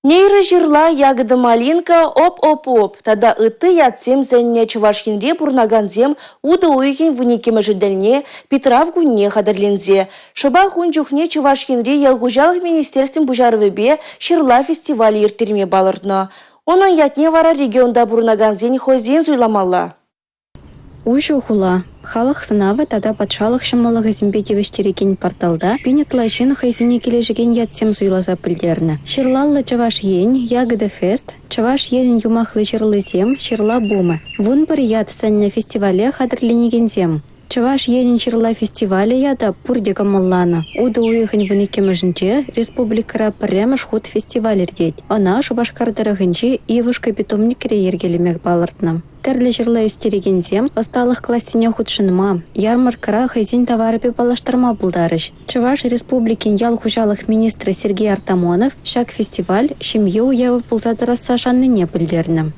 Нейры жирла ягода малинка оп-оп-оп. Тада ыты ятсем зенне чувашхинре бурнаганзем уды уйхин вуникеме жидельне Петравгунне хадырлензе. Шыба хунчухне чувашхинре ялгужалых министерствен бужарвебе ширла фестиваль иртерме балырдно. Онын ятне вара регионда бурнаганзен хозен суйламалла. Уйжу хула. Халық сынавы тада патшалық шымылығы зімбетевіштереген порталда пенетлайшын хайзіне кележеген ятсем суйлаза пілдерні. Шырлаллы чаваш ен, ягода фест, чаваш ен юмахлы жырлызем, шырла бумы. Вун бір ят сәнне фестивале хадырленегензем. Чаваш ен шырла фестивале яда пурде камалланы. Уды уйығын вынекемежінче республикара пірреміш худ фестивалердет. Она шубашкардарығынче ивышка питомникере ергелемек балыртны. Тәрлі жырлы үстерегензем, осталық классине худшынма, ярмаркара хайзин товарыпе балаштырма бұлдарыш. Чуваш республикин ял хужалық министрі Сергей Артамонов шак фестиваль шемье уявы бұлзадыраса жанны не білдерні.